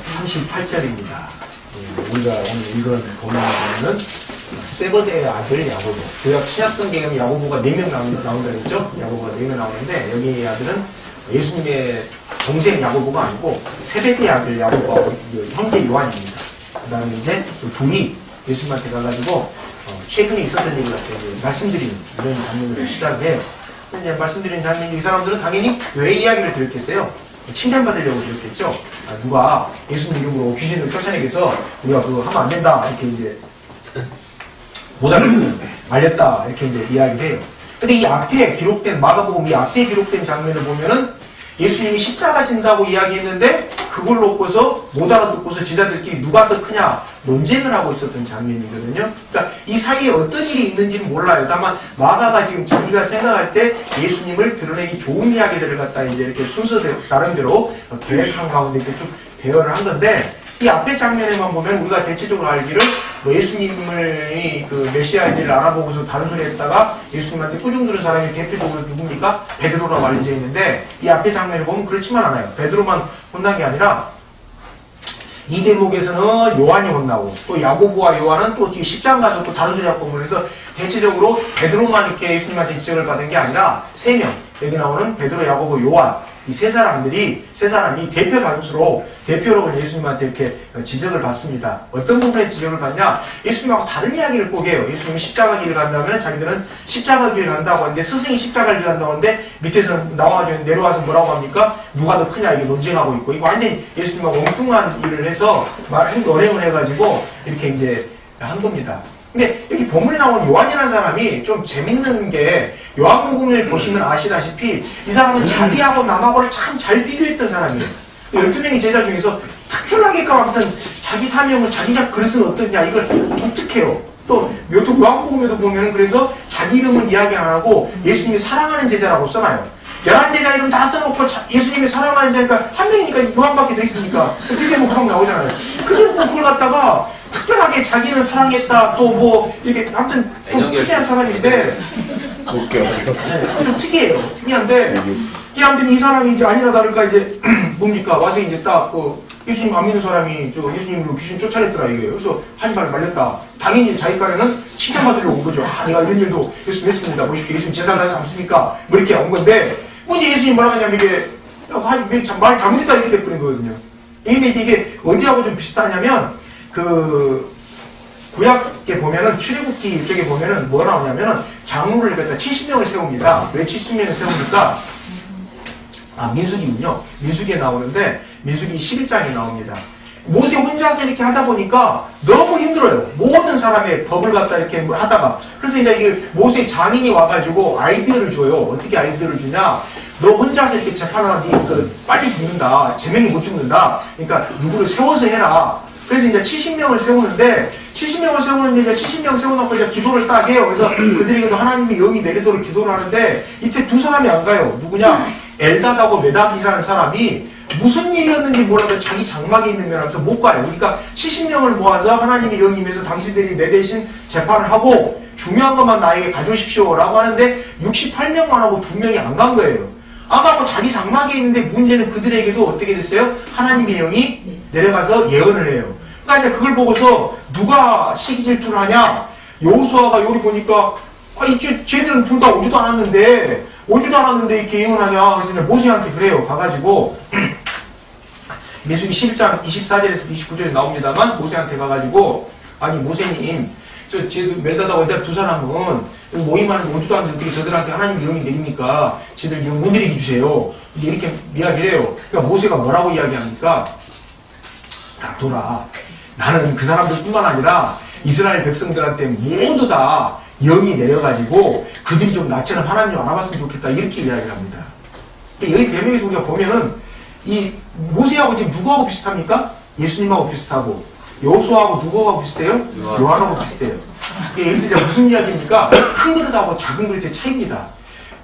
38절입니다. 우리가 오늘 읽은 본문에는 세버대의 아들 야고보. 구약 신약성경에 야고보가 4명 나온다 그랬죠? 야고보가 4명 나오는데 여기 아들은 예수님의 동생 야고보가 아니고 세베대의 아들 야고보하고 형제 요한입니다. 그 다음에 이제 그 둘이 예수님한테 가가지고 최근에 있었던 얘기 같아요. 말씀드리는 이런 장면으로 시작을 해요. 이제 말씀드리는 장면, 이 사람들은 당연히 왜 이야기를 들었겠어요? 칭찬받으려고 들었겠죠? 누가 예수님 이름으로 귀신을 쫓아내기해서 우리가 그거 하면 안 된다. 이렇게 이제 못하는 말렸다. 이렇게 이제 이야기를 해요. 근데 이 앞에 기록된, 마가복음 이 앞에 기록된 장면을 보면은 예수님이 십자가 진다고 이야기했는데 그걸 놓고서 못 알아듣고서 제자들끼리 누가 더 크냐 논쟁을 하고 있었던 장면이거든요. 그러니까 이 사이에 어떤 일이 있는지는 몰라요. 다만 마가가 지금 자기가 생각할 때 예수님을 드러내기 좋은 이야기들을 갖다 이제 이렇게 순서 나름대로 계획한 가운데 이렇게 쭉 배열을 한 건데 이 앞에 장면에만 보면 우리가 대체적으로 알기를 예수님을 그 메시아인 일을 알아보고서 다른 소리 했다가 예수님한테 꾸중 들은 사람이 대표적으로 누굽니까? 베드로라고 알려져 있는데 이 앞에 장면을 보면 그렇지만 않아요. 베드로만 혼난 게 아니라 이 대목에서는 요한이 혼나고 또 야고보와 요한은 또 십장 가서 또 다른 소리 하고 그래서 대체적으로 베드로만 이렇게 예수님한테 지적을 받은 게 아니라 3명 여기 나오는 베드로, 야고보, 요한 이 세 사람이 대표 단수로 대표로 예수님한테 이렇게 지적을 받습니다. 어떤 부분에 지적을 받냐? 예수님하고 다른 이야기를 꼭 해요. 예수님이 십자가 길을 간다면 자기들은 십자가 길을 간다고 하는데 스승이 십자가 길을 간다고 하는데 밑에서 나와가지고 내려와서 뭐라고 합니까? 누가 더 크냐 이게 논쟁하고 있고 이거 완전히 예수님하고 엉뚱한 일을 해서 언행을 해가지고 이렇게 이제 한 겁니다. 근데 여기 본문에 나온 요한이라는 사람이 좀 재밌는 게 요한복음을 보시면 아시다시피 이 사람은 자기하고 남하고를 참 잘 비교했던 사람이에요. 12명의 제자 중에서 특출나게끔 하여튼 자기 사명을 자기 그릇은 어떠냐 이걸 독특해요. 또 요한복음에도 보면 그래서 자기 이름은 이야기 안 하고 예수님이 사랑하는 제자라고 써놔요. 11제자 이름 다 써놓고 예수님이 사랑하는 제자니까 한 명이니까 요한밖에 더 있으니까 그게 뭐 그런 거 나오잖아요. 근데 뭐 그걸 갖다가 특별하게 자기는 사랑했다 또 뭐 이렇게 아무튼 좀 특이한 사람인데 좀 특이해요. 특이한데 아무튼 이 사람이 이제 아니나 다를까 이제 뭡니까 와서 이제 딱 그 예수님 안 믿는 사람이 저 예수님으로 귀신 쫓아냈더라 이거예요. 그래서 하지 말렸다. 당연히 자기 간에는 칭찬받으려고 온 거죠. 내가 이런 일도 예수님 했습니다. 보십시오. 예수님 제사를 삼습니까? 뭐 이렇게 온 건데 뭐 이제 예수님 뭐라고 하냐면 이게 말 잘못했다 이렇게 돼버린 거거든요. 이게 어디하고 좀 비슷하냐면 그 구약에 보면은 출애굽기 쪽에 보면은 뭐 나오냐면은 장로를 갖다 70명을 세웁니다. 왜 70명을 세웁니까? 민수기군요. 민수기에 나오는데 민수기 11장에 나옵니다. 모세 혼자서 이렇게 하다 보니까 너무 힘들어요. 모든 사람의 법을 갖다 이렇게 하다가 그래서 이제 이게 모세 장인이 와가지고 아이디어를 줘요. 어떻게 아이디어를 주냐? 너 혼자서 이렇게 재판하니 빨리 죽는다. 제명이 못 죽는다. 그러니까 누구를 세워서 해라. 그래서 이제 70명을 세우는데 70명 세워놓고 이제 기도를 딱 해요. 그래서 그들에게도 하나님의 영이 내리도록 기도를 하는데 이때 두 사람이 안 가요. 누구냐? 엘다다고 메닥이라는 사람이 무슨 일이었는지 몰라도 자기 장막에 있는 면에서 못 가요. 그러니까 70명을 모아서 하나님의 영이 임해서 당신들이 내 대신 재판을 하고 중요한 것만 나에게 가져오십시오 라고 하는데 68명만 하고 2명이 안 간 거예요. 안 가고 자기 장막에 있는데 문제는 그들에게도 어떻게 됐어요? 하나님의 영이 내려가서 예언을 해요. 그러니까 이제 그걸 보고서 누가 시기 질투를 하냐? 여호수아가 여기 보니까 쟤들은 둘 다 오지도 않았는데 이렇게 예언하냐? 그래서 이제 모세한테 그래요. 가가지고 민수기 11장 24절에서 29절에 나옵니다만 모세한테 가가지고 아니 모세님 쟤들 멜다다고 했다 두 사람은 모임하는데 오지도 않는데 저들한테 하나님의 영이 내립니까? 쟤들 영 못 내리게 주세요. 이렇게 이야기를 해요. 그러니까 모세가 뭐라고 이야기합니까? 닥둬라. 나는 그 사람들뿐만 아니라 이스라엘 백성들한테 모두 다 영이 내려가지고 그들이 좀 나처럼 하나님 알아봤으면 좋겠다 이렇게 이야기를 합니다. 여기 대명에서 우리가 보면은 이 모세하고 지금 누구하고 비슷합니까? 예수님하고 비슷하고 여호수아하고 누구하고 비슷해요? 요한하고 비슷해요. 여기서 이제 무슨 이야기입니까? 큰 그릇하고 작은 그릇의 차이입니다.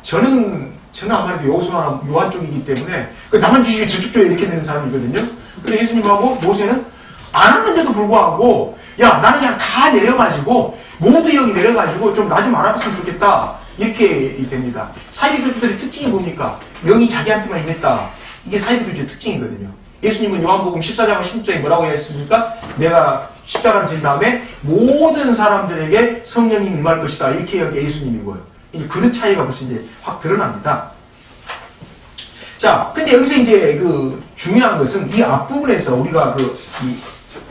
저는 아무래도 여호수아나 요한 쪽이기 때문에 나만 주시고 저쪽 쪽에 이렇게 되는 사람이거든요. 근데 예수님하고 모세는 안 했는데도 불구하고 야 나는 그냥 다 내려가지고 모두 영이 내려가지고 좀 나 좀 알아봤으면 좋겠다 이렇게 됩니다. 사이비교주들의 특징이 뭡니까? 영이 자기한테만 임했다. 이게 사이비교주의 특징이거든요. 예수님은 요한복음 14장 16절에 뭐라고 했습니까? 내가 십자가를 진 다음에 모든 사람들에게 성령이 임할 것이다. 이렇게 이야기 예수님이고요. 이제 그릇 차이가 벌써 이제 확 드러납니다. 자, 근데 여기서 이제 그 중요한 것은 이 앞부분에서 우리가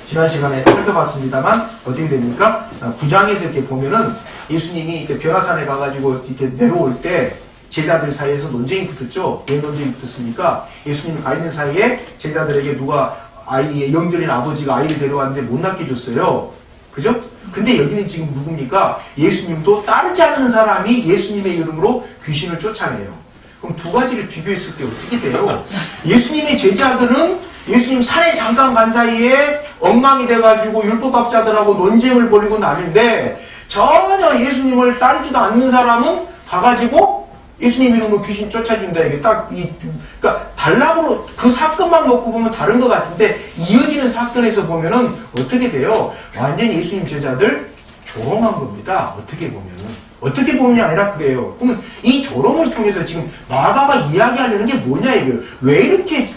지난 시간에 살펴봤습니다만 어떻게 됩니까? 9장에서 이렇게 보면은 예수님이 이렇게 변화산에 가가지고 이렇게 내려올 때 제자들 사이에서 논쟁이 붙었죠. 왜 논쟁이 붙었습니까? 예수님이 가 있는 사이에 제자들에게 누가 아이의 영들인 아버지가 아이를 데려왔는데 못 낳게 줬어요. 그죠? 근데 여기는 지금 누굽니까? 예수님도 따르지 않는 사람이 예수님의 이름으로 귀신을 쫓아내요. 그럼 두 가지를 비교했을 때 어떻게 돼요? 예수님의 제자들은 예수님 산에 잠깐 간 사이에 엉망이 돼가지고 율법학자들하고 논쟁을 벌이고 나는데 전혀 예수님을 따르지도 않는 사람은 가가지고 예수님 이름으로 귀신 쫓아준다. 이게 그러니까 단락으로 그 사건만 놓고 보면 다른 것 같은데 이어지는 사건에서 보면은 어떻게 돼요? 완전히 예수님 제자들 조롱한 겁니다. 어떻게 보면은. 어떻게 보면이 아니라 그래요. 그러면 이 조롱을 통해서 지금 마가가 이야기하려는 게 뭐냐 이거예요. 왜 이렇게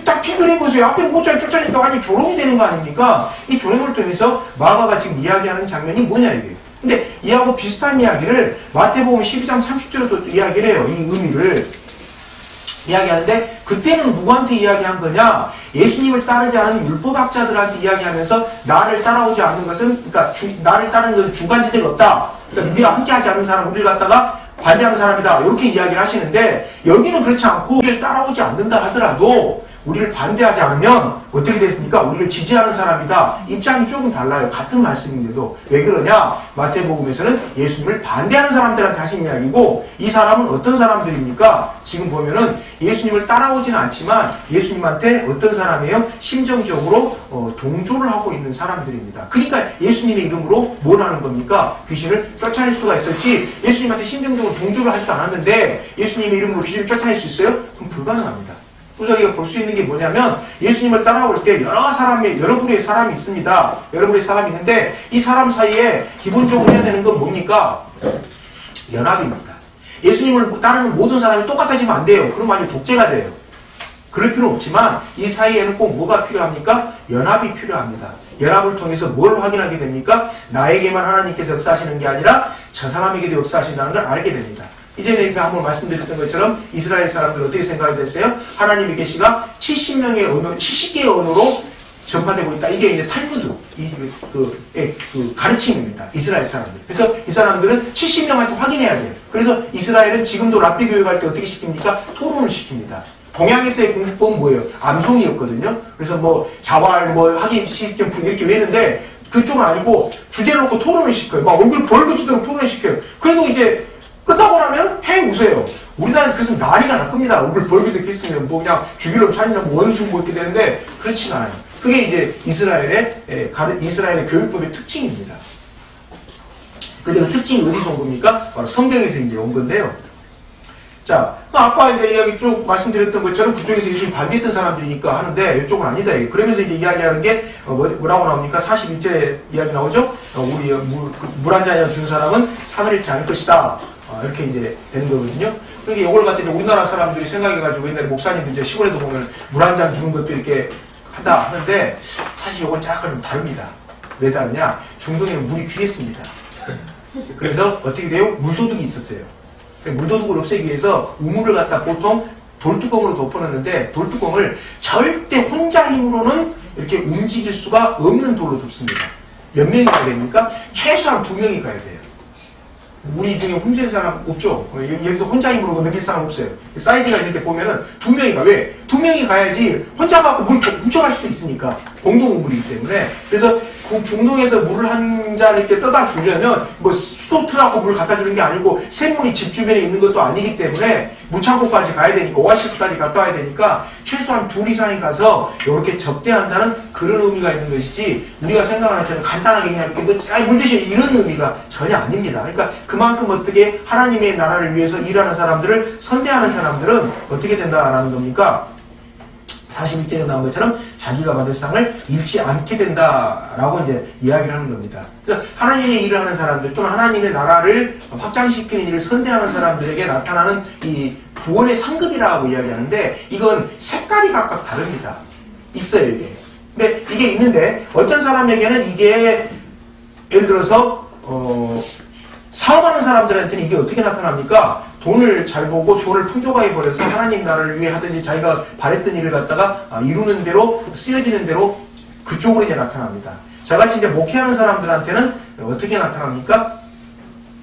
딱 피그해보세요. 앞에 모자를 쫓아내니까 완전히 조롱이 되는 거 아닙니까? 이 조롱을 통해서 마가가 지금 이야기하는 장면이 뭐냐 이거예요. 근데 이하고 비슷한 이야기를 마태복음 12장 30절에 또 이야기를 해요. 이 의미를 이야기하는데 그때는 누구한테 이야기한 거냐? 예수님을 따르지 않은 율법학자들한테 이야기하면서 나를 따라오지 않는 것은 그러니까 나를 따르는 것은 중간지대가 없다. 그러니까 우리와 함께하지 않는 사람 우리를 갖다가 반대하는 사람이다. 이렇게 이야기를 하시는데 여기는 그렇지 않고 우리를 따라오지 않는다 하더라도 우리를 반대하지 않으면 어떻게 됐습니까? 우리를 지지하는 사람이다. 입장이 조금 달라요. 같은 말씀인데도. 왜 그러냐? 마태복음에서는 예수님을 반대하는 사람들한테 하신 이야기고 이 사람은 어떤 사람들입니까? 지금 보면은 예수님을 따라오지는 않지만 예수님한테 어떤 사람이에요? 심정적으로 동조를 하고 있는 사람들입니다. 그러니까 예수님의 이름으로 뭘 하는 겁니까? 귀신을 쫓아낼 수가 있었지 예수님한테 심정적으로 동조를 하지도 않았는데 예수님의 이름으로 귀신을 쫓아낼 수 있어요? 그럼 불가능합니다. 그래서 우리가 볼 수 있는 게 뭐냐면 예수님을 따라올 때 여러 부류의 사람이 있습니다. 여러 부류의 사람이 있는데 이 사람 사이에 기본적으로 해야 되는 건 뭡니까? 연합입니다. 예수님을 따르는 모든 사람이 똑같아지면 안 돼요. 그럼 완전 독재가 돼요. 그럴 필요는 없지만 이 사이에는 꼭 뭐가 필요합니까? 연합이 필요합니다. 연합을 통해서 뭘 확인하게 됩니까? 나에게만 하나님께서 역사하시는 게 아니라 저 사람에게도 역사하신다는 걸 알게 됩니다. 이전에 한번 말씀드렸던 것처럼 이스라엘 사람들 어떻게 생각이 됐어요? 하나님의 계시가 70개의 언어로 전파되고 있다. 이게 이제 탈무드, 가르침입니다. 이스라엘 사람들. 그래서 이 사람들은 70명한테 확인해야 돼요. 그래서 이스라엘은 지금도 랍비 교육할 때 어떻게 시킵니까? 토론을 시킵니다. 동양에서의 공부법은 뭐예요? 암송이었거든요. 그래서 자활, 학위 시점 이렇게 외는데 그쪽은 아니고 주제를 놓고 토론을 시켜요. 막 얼굴 벌거지도록 토론을 시켜요. 그래도 이제 끝나고 나면 웃어요. 우리나라에서 그래서 난리가 날 겁니다. 얼굴 벌거지도록 했으면 그냥 주기로 차리나 원수 이렇게 되는데 그렇지가 않아요. 그게 이제 이스라엘의 교육법의 특징입니다. 근데 그 특징이 어디서 온 겁니까? 바로 성경에서 이제 온 건데요. 자, 아까 이제 이야기 쭉 말씀드렸던 것처럼 그쪽에서 예수님 반대했던 사람들이니까 하는데 이쪽은 아니다. 그러면서 이제 이야기하는 게 뭐라고 나옵니까? 41절에 이야기 나오죠? 우리 물 한 잔이나 주는 사람은 상을 잃지 않을 것이다. 이렇게 이제 되는 거거든요. 그러니까 이걸 갖다 이제 우리나라 사람들이 생각해가지고 옛날에 목사님들 이제 시골에도 보면 물 한 잔 주는 것도 이렇게 한다 하는데 사실 이건 약간 좀 다릅니다. 왜 다르냐? 중동에는 물이 귀했습니다. 그래서 어떻게 돼요? 물도둑이 있었어요. 물도둑을 없애기 위해서 우물을 갖다 보통 돌뚜껑으로 덮어놨는데 돌뚜껑을 절대 혼자 힘으로는 이렇게 움직일 수가 없는 돌로 덮습니다. 몇 명이 가야 됩니까? 최소한 2명이 가야 돼요. 우리 중에 혼자 사람 없죠? 여기서 혼자 힘으로 넘길 사람 없어요. 사이즈가 이렇게 보면은 2명이 가. 왜? 2명이 가야지 혼자 갖고 물 훔쳐갈 수도 있으니까. 공동 우물이기 때문에. 그래서 그 중동에서 물을 한 잔 이렇게 떠다 주려면 수도트라고 물을 갖다 주는 게 아니고 샘물이 집 주변에 있는 것도 아니기 때문에 무창고까지 가야 되니까 오아시스까지 갔다 와야 되니까 최소한 2 이상이 가서 이렇게 접대한다는 그런 의미가 있는 것이지 우리가 생각하는 것처럼 간단하게 그냥 이렇게 물 드시오 이런 의미가 전혀 아닙니다. 그러니까 그만큼 어떻게 하나님의 나라를 위해서 일하는 사람들을 선대하는 사람들은 어떻게 된다라는 겁니까? 41절에 나온 것처럼 자기가 받을 상을 잃지 않게 된다라고 이제 이야기를 하는 겁니다. 그래서 하나님의 일을 하는 사람들 또는 하나님의 나라를 확장시키는 일을 선대하는 사람들에게 나타나는 이 구원의 상급이라고 이야기하는데 이건 색깔이 각각 다릅니다. 있어요, 이게. 근데 이게 있는데, 어떤 사람에게는 이게, 예를 들어서, 사업하는 사람들한테는 이게 어떻게 나타납니까? 돈을 잘 보고 돈을 풍족하게 벌여서 하나님 나라를 위해 하든지 자기가 바랬던 일을 갖다가 이루는 대로, 쓰여지는 대로 그쪽으로 이제 나타납니다. 저같이 이제 목회하는 사람들한테는 어떻게 나타납니까?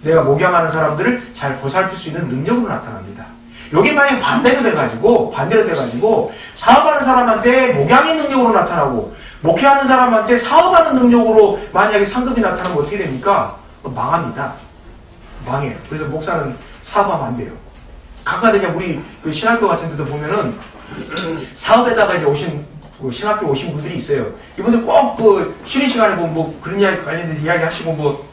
내가 목양하는 사람들을 잘 보살필 수 있는 능력으로 나타납니다. 여기 만약 반대로 돼가지고, 사업하는 사람한테 목양의 능력으로 나타나고, 목회하는 사람한테 사업하는 능력으로 만약에 상급이 나타나면 어떻게 됩니까? 망합니다. 망해요. 그래서 목사는 사업하면 안 돼요. 각가되냐, 우리 그 신학교 같은 데도 보면은 사업에다가 이제 신학교 오신 분들이 있어요. 이분들 꼭 쉬는 시간에 뭐 그런 이야기 관련돼서 이야기 하시고 뭐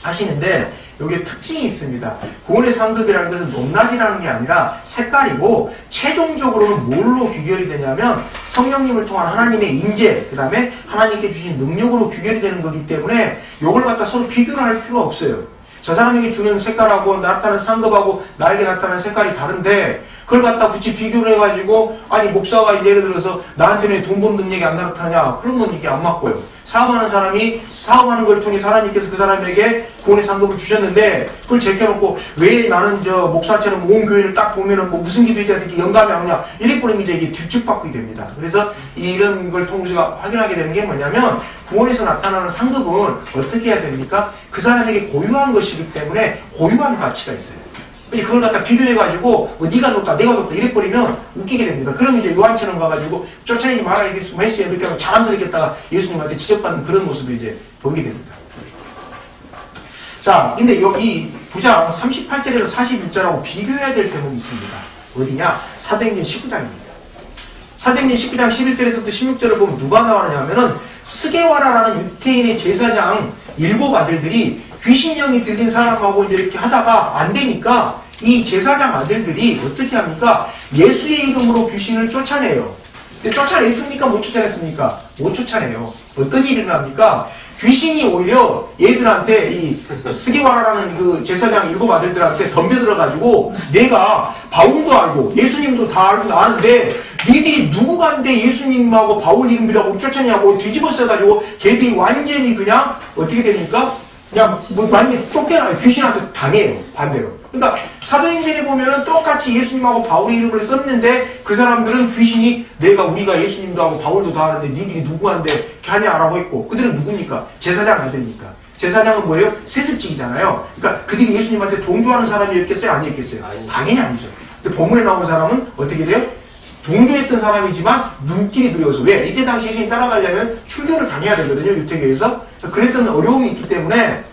하시는데, 여기에 특징이 있습니다. 구원의 상급이라는 것은 높낮이라는 게 아니라 색깔이고, 최종적으로는 뭘로 귀결이 되냐면 성령님을 통한 하나님의 인재, 그 다음에 하나님께 주신 능력으로 귀결이 되는 거기 때문에 이걸 갖다 서로 비교를 할 필요가 없어요. 저 사람에게 주는 색깔하고 나타나는 상급하고 나에게 나타나는 색깔이 다른데, 그걸 갖다 굳이 비교를 해가지고, 아니 목사가 예를 들어서 나한테는 돈 버는 능력이 안 나타나냐, 그러면 이게 안 맞고요. 사업하는 사람이 사업하는 걸 통해 하나님께서 그 사람에게 구원의 상급을 주셨는데, 그걸 제껴놓고 왜 나는 저 목사처럼 온 교회를 딱 보면은 뭐 무슨 기도자들이 영감이 안 오냐, 이래버리면 이제 이게 뒤축받게 됩니다. 그래서 이런 걸 통해서 확인하게 되는 게 뭐냐면, 구원에서 나타나는 상급은 어떻게 해야 됩니까? 그 사람에게 고유한 것이기 때문에 고유한 가치가 있어요. 그걸 갖다 비교해가지고 네가 높다 내가 높다 이래버리면 웃기게 됩니다. 그러면 이제 요한처럼 가가지고 쫓아내지 말아 이랬으면 했어요 이렇게 하면 자랑스럽게 했다가 예수님한테 지적받는 그런 모습을 이제 보게 됩니다. 자, 근데 이 부장 38절에서 41절하고 비교해야 될 대목이 있습니다. 어디냐? 사도행전 19장입니다. 사도행전 19장 11절에서부터 16절을 보면 누가 나오느냐면은 스게와라라는 유태인의 제사장 7 아들들이 귀신령이 들린 사람하고 이제 이렇게 하다가 안 되니까 이 제사장 아들들이 어떻게 합니까? 예수의 이름으로 귀신을 쫓아내요. 근데 쫓아냈습니까? 못 쫓아냈습니까? 못 쫓아내요. 어떤 일이 일어납니까? 귀신이 오히려 얘들한테 이 스게와라라는 그 제사장 7 아들들한테 덤벼들어가지고 내가 바울도 알고 예수님도 다 알고 아는데 니들이 누구간데 예수님하고 바울 이름이라고 쫓아내냐고 뒤집어 써가지고 걔들이 완전히 그냥 어떻게 됩니까? 그냥 뭐 완전히 쫓겨나요. 귀신한테 당해요. 반대로. 그러니까 사도행전에 보면은 똑같이 예수님하고 바울의 이름을 썼는데 그 사람들은 귀신이 우리가 예수님도 하고 바울도 다 하는데 니들이 누구한테 이렇게 하냐라고 했고, 그들은 누굽니까? 제사장 아들이니까. 제사장은 뭐예요? 세습직이잖아요. 그러니까 그들이 예수님한테 동조하는 사람이었겠어요? 아니었겠어요? 당연히 아니죠. 근데 본문에 나오는 사람은 어떻게 돼요? 동조했던 사람이지만 눈길이 두려워서. 왜? 이때 당시 예수님 따라가려면 출교를 다녀야 되거든요. 유태교에서. 그랬던 어려움이 있기 때문에,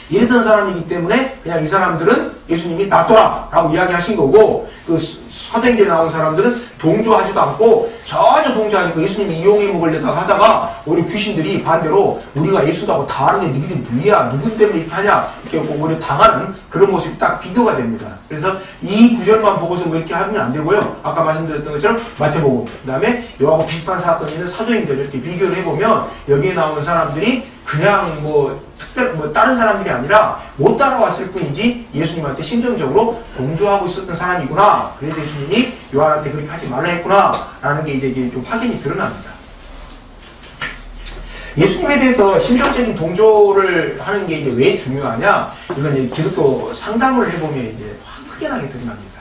이랬던 사람이기 때문에 그냥 이 사람들은 예수님이 놔둬라 라고 이야기하신 거고, 그 사도행전에 나온 사람들은 동조하지도 않고 전혀 동조하니까 예수님이 이용해 먹으려다가 하다가 오히려 귀신들이 반대로 우리가 예수도 하고 다 아는데 니들이 누구야? 누구 때문에 이렇게 하냐? 이렇게 오히려 당하는 그런 모습이 딱 비교가 됩니다. 그래서 이 구절만 보고서 뭐 이렇게 하면 안 되고요. 아까 말씀드렸던 것처럼 마태복음, 그 다음에 이와하고 비슷한 사건이 있는 사도행전을 이렇게 비교를 해보면 여기에 나오는 사람들이 그냥 다른 사람들이 아니라 못 따라왔을 뿐이지 예수님한테 심정적으로 동조하고 있었던 사람이구나. 그래서 예수님이 요한한테 그렇게 하지 말라 했구나. 라는 게 이제 좀 확연히 드러납니다. 예수님에 대해서 심정적인 동조를 하는 게 이제 왜 중요하냐? 이건 이제 기독교 상담을 해보면 이제 크게 나게 드러납니다.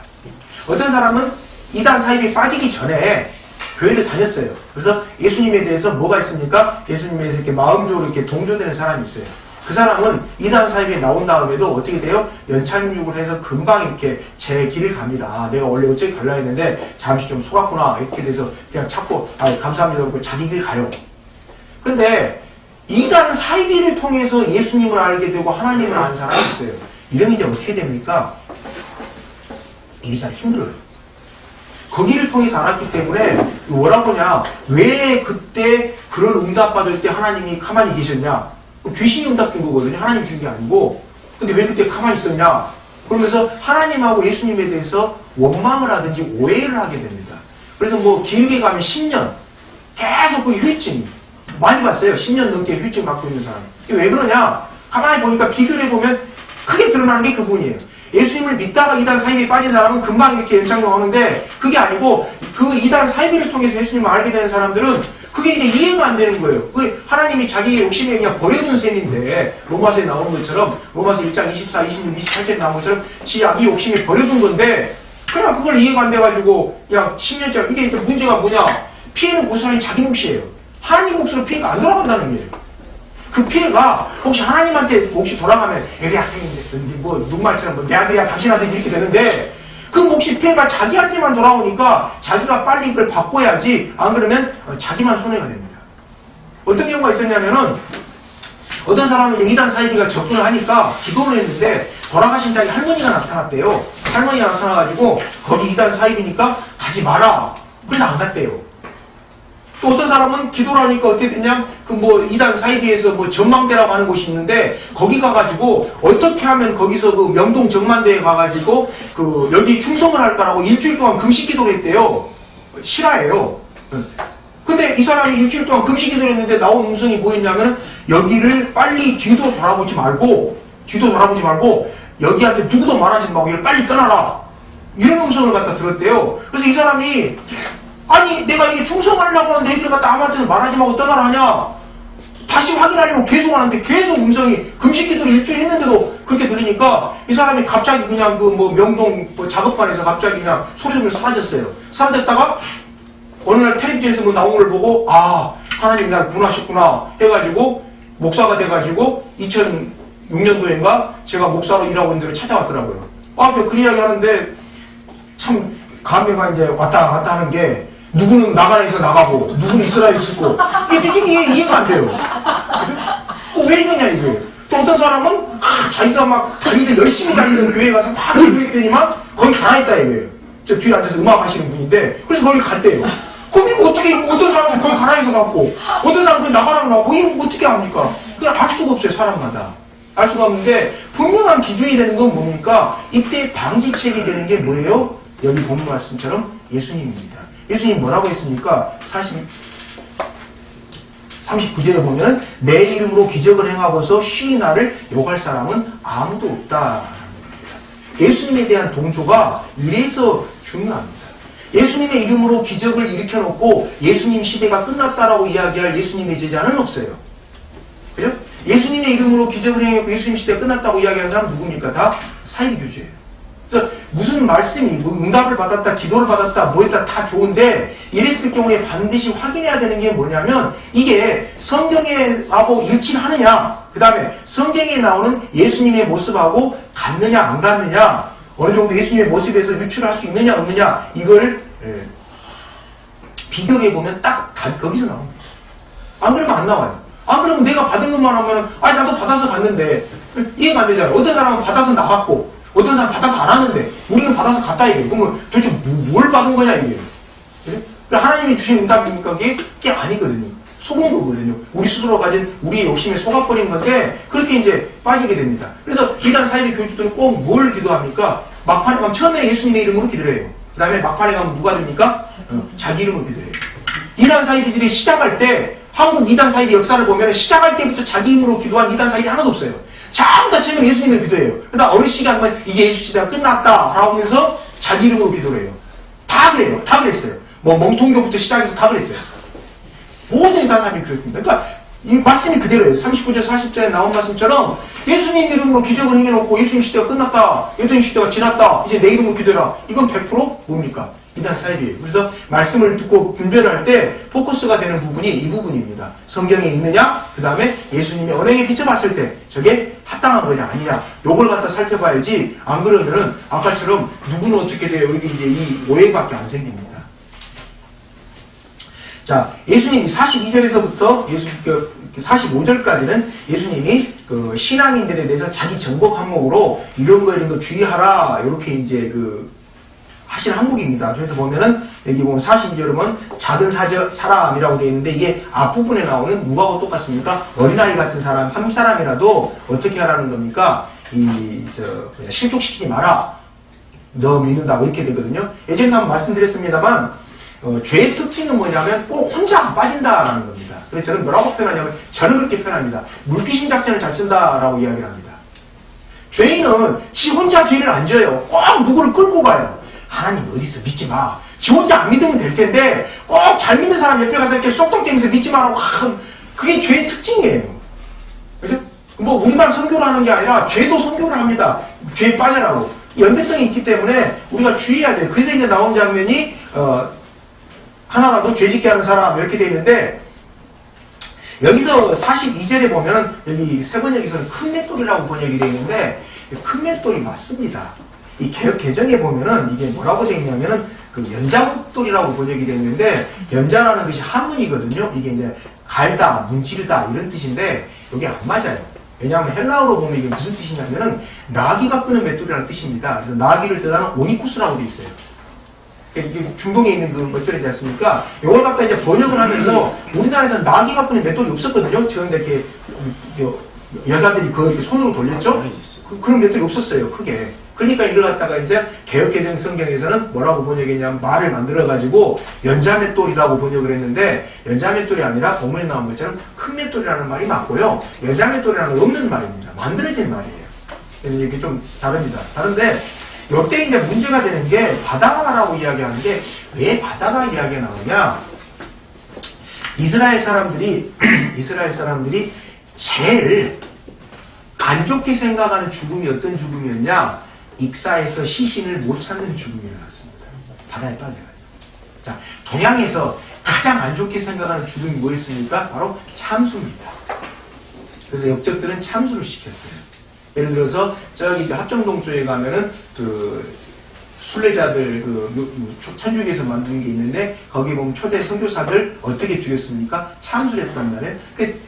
어떤 사람은 이단 사입에 빠지기 전에 교회를 다녔어요. 그래서 예수님에 대해서 뭐가 있습니까? 예수님에 대해서 이렇게 마음적으로 이렇게 동조되는 사람이 있어요. 그 사람은 이단 사입에 나온 다음에도 어떻게 돼요? 연착륙을 해서 금방 이렇게 제 길을 갑니다. 내가 원래 어쩌게 갈라 했는데 잠시 좀 속았구나. 이렇게 돼서 그냥 찾고 감사합니다 하고 자기 길 가요. 그런데 이단 사이비를 통해서 예수님을 알게 되고 하나님을 아는 사람이 있어요. 이러면 이제 어떻게 됩니까? 일이 잘 힘들어요. 거기를 통해서 알았기 때문에 뭐라고 하냐? 왜 그때 그런 응답 받을 때 하나님이 가만히 계셨냐? 귀신이 응답 준 거거든요. 하나님 준 게 아니고. 근데 왜 그때 가만히 있었냐? 그러면서 하나님하고 예수님에 대해서 원망을 하든지 오해를 하게 됩니다. 그래서 뭐 길게 가면 10년 계속 그 후유증이 많이 봤어요. 10년 넘게 후유증 갖고 있는 사람. 왜 그러냐? 가만히 보니까 비교를 해보면 크게 드러나는 게 그분이에요. 예수님을 믿다가 이단 사이비에 빠진 사람은 금방 이렇게 연장로 오는데 그게 아니고 그 이단 사이비를 통해서 예수님을 알게 되는 사람들은 그게 이제 이해가 안 되는 거예요. 그 하나님이 자기 욕심에 그냥 버려둔 셈인데 로마서에 나오는 것처럼 로마서 1장 24, 26, 28절에 나온 것처럼 지 자기 욕심에 버려둔 건데 그냥 그걸 이해가 안 돼가지고 그냥 10년째 이게 문제가 뭐냐 피해는 고스란히 자기 몫이에요. 하나님 몫으로 피해가 안 돌아간다는 거예요. 그 피해가 혹시 하나님한테 혹시 돌아가면 에리야 뭐 누구말처럼 뭐 내 아들이야 당신 아들이 이렇게 되는데 그 몫이 피해가 자기한테만 돌아오니까 자기가 빨리 이걸 바꿔야지 안 그러면 자기만 손해가 됩니다. 어떤 경우가 있었냐면은 어떤 사람은 이단 사이비가 접근을 하니까 기도를 했는데 돌아가신 자기 할머니가 나타났대요. 할머니가 나타나가지고 거기 이단 사이비니까 가지 마라. 그래서 안 갔대요. 또 어떤 사람은 기도를 하니까 어떻게 됐냐? 그 뭐 이단 사이비에서 뭐 전망대라고 하는 곳이 있는데 거기 가가지고 어떻게 하면 거기서 그 명동 정만대에 가가지고 그 여기 충성을 할까라고 일주일 동안 금식 기도를 했대요. 실화예요. 근데 이 사람이 일주일 동안 금식 기도를 했는데 나온 음성이 뭐였냐면 여기를 빨리 뒤도 돌아보지 말고 여기한테 누구도 말하지 말고 여기를 빨리 떠나라. 이런 음성을 갖다 들었대요. 그래서 이 사람이 아니 내가 이게 충성하려고 하는데 애들 갖다 아무한테도 말하지 말고 떠나라 하냐 다시 확인하려고 계속 하는데 계속 음성이 금식기도를 일주일 했는데도 그렇게 들리니까 이 사람이 갑자기 그냥 그 뭐 명동 뭐 작업반에서 갑자기 그냥 소리를 사라졌어요. 사라졌다가 어느 날 텔레비전에서 뭐 나온 걸 보고 아 하나님 날 구원하셨구나 해가지고 목사가 돼가지고 2006년도인가 제가 목사로 일하고 있는 데로 찾아왔더라고요. 그 이야기 하는데 참 감회가 이제 왔다 갔다 하는 게 누구는 나가라에서 나가고 누구는 이스라엘에 있고 이게 솔직히 이해가 안 돼요. 왜 이러냐 이게. 또 어떤 사람은 자기가 막 다니는 열심히 다니는 교회에 가서 막 기도했더니만 거기 가라있다 이거예요. 저 뒤에 앉아서 음악 하시는 분인데 그래서 거기 갔대요. 그럼 이거 어떻게 어떤 사람은 거기 가라에서 갔고 어떤 사람은 거기 나가라고 나가고 이거 어떻게 합니까? 그냥 알 수가 없어요. 사람마다. 알 수가 없는데 분명한 기준이 되는 건 뭡니까? 이때 방지책이 되는 게 뭐예요? 여기 본문 말씀처럼 예수님입니다. 예수님 뭐라고 했습니까? 39절에 보면 내 이름으로 기적을 행하고서 쉬이 나를 욕할 사람은 아무도 없다. 예수님에 대한 동조가 이래서 중요합니다. 예수님의 이름으로 기적을 일으켜놓고 예수님 시대가 끝났다라고 이야기할 예수님의 제자는 없어요. 그죠? 예수님의 이름으로 기적을 행했고 예수님 시대가 끝났다고 이야기하는 사람은 누굽니까? 다 사이비교주예요. 그래서 무슨 말씀이 뭐 응답을 받았다 기도를 받았다 뭐 했다 다 좋은데 이랬을 경우에 반드시 확인해야 되는 게 뭐냐면 이게 성경하고 일치하느냐 그 다음에 성경에 나오는 예수님의 모습하고 같느냐 안 같느냐 어느 정도 예수님의 모습에서 유출할 수 있느냐 없느냐 이걸 비교해보면 딱 거기서 나옵니다. 안 그러면 안 나와요. 안 그러면 내가 받은 것만 하면 아니 나도 받아서 갔는데 이해가 안 되잖아요. 어떤 사람은 받아서 나갔고 어떤 사람 받아서 안 하는데 우리는 받아서 갔다 이게 그러면 도대체 뭘 받은 거냐 이게. 그래? 하나님이 주신 응답이니까 그게 아니거든요. 속은 거거든요. 우리 스스로 가진 우리의 욕심에 속아버린 건데 그렇게 이제 빠지게 됩니다. 그래서 이단 사이비 교주들은 꼭 뭘 기도합니까? 막판에 가면 처음에 예수님의 이름으로 기도를 해요. 그 다음에 막판에 가면 누가 됩니까? 자기 이름으로 기도해요. 이단 사이비들이 시작할 때 한국 이단 사이비 역사를 보면 시작할 때부터 자기 이름으로 기도한 이단 사이비 하나도 없어요. 전부 다 처음에 예수님을 기도해요. 그러다 어느 시간만 이제 예수 시대가 끝났다 하면서 자기 이름으로 기도를 해요. 다 그래요. 다 그랬어요. 뭐 멍통교부터 시작해서 다 그랬어요. 모든 사람이 그렇습니다. 그러니까 이 말씀이 그대로예요. 39절 40절에 나온 말씀처럼 예수님 이름으로 기적을 행해놓고 예수님 시대가 끝났다. 예수님 시대가 지났다. 이제 내 이름으로 기도해라. 이건 100% 뭡니까? 이단 사이비예요. 그래서 말씀을 듣고 분별할 때 포커스가 되는 부분이 이 부분입니다. 성경에 있느냐, 그 다음에 예수님이 언행에 비춰봤을 때 저게 합당한 거냐 아니냐 요걸 갖다 살펴봐야지 안 그러면은 아까처럼 누구는 어떻게 돼요? 이렇게 이제 이 오해밖에 안 생깁니다. 자, 예수님이 42절에서부터 45절까지는 예수님이 그 신앙인들에 대해서 자기 정복 항목으로 이런 거 주의하라 이렇게 이제 하신 항목입니다. 그래서 보면은 여기 보면 42절에 보면 작은 사람이라고 되어 있는데 이게 앞부분에 나오는 누가하고 똑같습니까? 어린아이 같은 사람 한 사람이라도 어떻게 하라는 겁니까? 그냥 실족시키지 마라. 너 믿는다고 이렇게 되거든요. 예전에 한번 말씀드렸습니다만 죄의 특징은 뭐냐면 꼭 혼자 안 빠진다라는 겁니다. 그래서 저는 뭐라고 표현하냐면 저는 그렇게 표현합니다. 물귀신 작전을 잘 쓴다라고 이야기를 합니다. 죄인은 지 혼자 죄를 안 져요. 꼭 누구를 끌고 가요. 하나님 어디서 믿지 마. 지 혼자 안 믿으면 될 텐데 꼭 잘 믿는 사람 옆에 가서 이렇게 쏙독 대면서 믿지 마라고 그게 죄의 특징이에요. 그죠? 뭐 우리만 선교를 하는 게 아니라 죄도 선교를 합니다. 죄에 빠져라고. 연대성이 있기 때문에 우리가 주의해야 돼요. 그래서 이제 나온 장면이 하나라도 죄짓게 하는 사람 이렇게 되어 있는데 여기서 42절에 보면은 여기 세 번역에서는 큰 맷돌이라고 번역이 되어 있는데 큰 맷돌이 맞습니다. 이 개역 개정에 보면은 이게 뭐라고 되어 있냐면은 그 연자목돌이라고 번역이 되어 있는데 연자라는 것이 한문이거든요. 이게 이제 갈다, 문지르다 이런 뜻인데 여기 안 맞아요. 왜냐하면 헬라어로 보면 이게 무슨 뜻이냐면은 나귀가 끄는 맷돌이라는 뜻입니다. 그래서 나귀를 뜻하는 오니쿠스라고 되어 있어요. 이게 중동에 있는 그 맷돌이지 않습니까? 이걸 갖다 이제 번역을 하면서 우리나라에서 나귀가 끄는 맷돌이 없었거든요. 저런데 이렇게 여자들이 그걸 이렇게 손으로 돌렸죠? 그런 맷돌이 없었어요. 크게. 그러니까 이걸 갖다가 이제 개역개정 성경에서는 뭐라고 번역했냐면 말을 만들어가지고 연자맷돌이라고 번역을 했는데 연자맷돌이 아니라 본문에 나온 것처럼 큰 맷돌이라는 말이 맞고요. 연자맷돌이라는 없는 말입니다. 만들어진 말이에요. 그래서 이게 좀 다릅니다. 다른데 이때 이제 문제가 되는 게 바다라고 이야기하는 게 왜 바다가 이야기가 나오냐? 이스라엘 사람들이 제일 안 좋게 생각하는 죽음이 어떤 죽음이었냐? 익사에서 시신을 못 찾는 죽음이 나왔습니다. 바다에 빠져가지고. 자, 동양에서 가장 안 좋게 생각하는 죽음이 뭐였습니까? 바로 참수입니다. 그래서 역적들은 참수를 시켰어요. 예를 들어서 저기 합정동 쪽에 가면은 그 순례자들 천주교에서 만든 게 있는데 거기 보면 초대 선교사들 어떻게 죽였습니까? 참수를 했단 말이에요. 그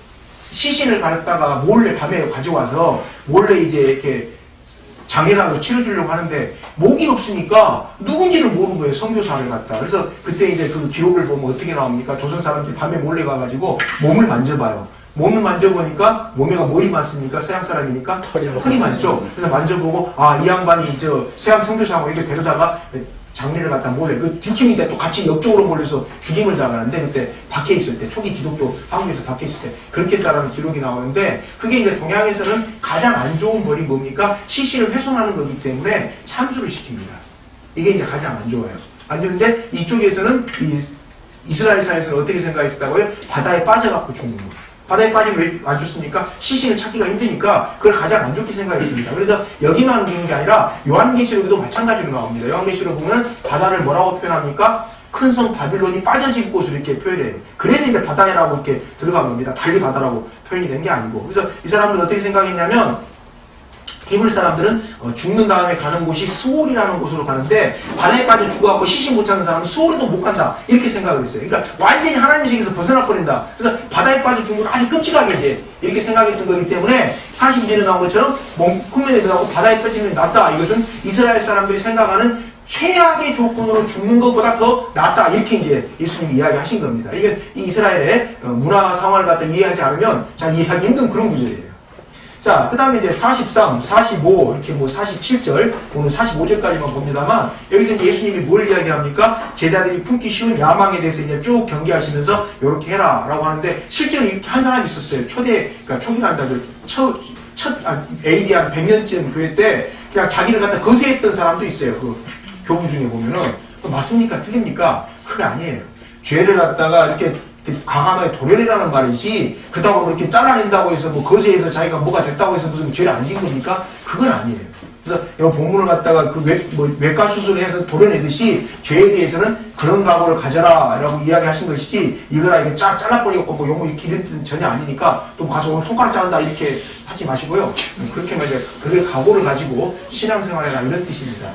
시신을 갖다가 몰래 밤에 가져와서 몰래 이제 이렇게 장례라도 치러주려고 하는데 목이 없으니까 누군지를 모르는 거예요. 선교사를 갖다. 그래서 그때 이제 그 기록을 보면 어떻게 나옵니까? 조선 사람들이 밤에 몰래 가가지고 몸을 만져봐요. 몸을 만져보니까 몸에가 뭘이 많습니까? 서양 사람이니까 털이 많죠. 그래서 만져보고 이 양반이 서양 선교사하고 이렇게 데려다가 장례를 갖다 몰래 그 뒷팀이 이제 또 같이 옆쪽으로 몰려서 죽임을 당하는데 그때 박해 있을 때 초기 기독교 한국에서 박해 있을 때 그렇게 했다라는 기록이 나오는데 그게 이제 동양에서는 가장 안 좋은 벌이 뭡니까? 시신을 훼손하는 거기 때문에 참수를 시킵니다. 이게 이제 가장 안 좋아요. 안 좋은데 이쪽에서는 이스라엘사에서는 어떻게 생각했다고요? 바다에 빠져갖고 죽는 거예요. 바다에 빠지면 왜 안 좋습니까? 시신을 찾기가 힘드니까 그걸 가장 안 좋게 생각했습니다. 그래서 여기만 있는 게 아니라 요한계시록에도 마찬가지로 나옵니다. 요한계시록 보면 바다를 뭐라고 표현합니까? 큰 성 바빌론이 빠져진 곳으로 이렇게 표현해요. 그래서 이제 바다라고 이렇게 들어간 겁니다. 달리 바다라고 표현이 된 게 아니고. 그래서 이 사람들은 어떻게 생각했냐면 히브리 사람들은 죽는 다음에 가는 곳이 스올이라는 곳으로 가는데 바다에까지 죽어갖고 시신 못 찾는 사람은 스올에도 못 간다 이렇게 생각을 했어요. 그러니까 완전히 하나님의 세계에서 벗어나버린다. 그래서 바다에 빠져 죽는 건 아주 끔찍하게 이제 이렇게 생각했던 거기 때문에 42절에 나온 것처럼 몸쿠면에 들어가고 바다에 빠지는 게 낫다. 이것은 이스라엘 사람들이 생각하는 최악의 조건으로 죽는 것보다 더 낫다. 이렇게 이제 예수님이 이야기하신 겁니다. 이게 이 이스라엘의 문화 상황을 갖다 이해하지 않으면 잘 이해하기 힘든 그런 구절이에요. 자, 그 다음에 이제 43, 45, 이렇게 47절, 오늘 45절까지만 봅니다만, 여기서 이제 예수님이 뭘 이야기합니까? 제자들이 품기 쉬운 야망에 대해서 이제 쭉 경계하시면서, 요렇게 해라, 라고 하는데, 실제로 이렇게 한 사람이 있었어요. 그러니까 초기란다들, AD 한 100년쯤 교회 때, 그냥 자기를 갖다 거세했던 사람도 있어요. 그 교부 중에 보면은. 맞습니까? 틀립니까? 그게 아니에요. 죄를 갖다가 이렇게 강함의 도련이라는 말이지 그다음에 이렇게 잘라낸다고 해서 거세해서 자기가 뭐가 됐다고 해서 무슨 죄를 안 지은 겁니까? 그건 아니에요. 그래서 이 본문을 갖다가 그 외과 수술을 해서 도려내듯이 죄에 대해서는 그런 각오를 가져라 라고 이야기하신 것이지 이거라 이게 쫙 잘라버리고 뭐 요거 이렇게 이런 뜻은 전혀 아니니까 또 가서 오늘 손가락 자른다 이렇게 하지 마시고요. 그렇게 말이야 그걸 각오를 가지고 신앙생활해라 이런 뜻입니다.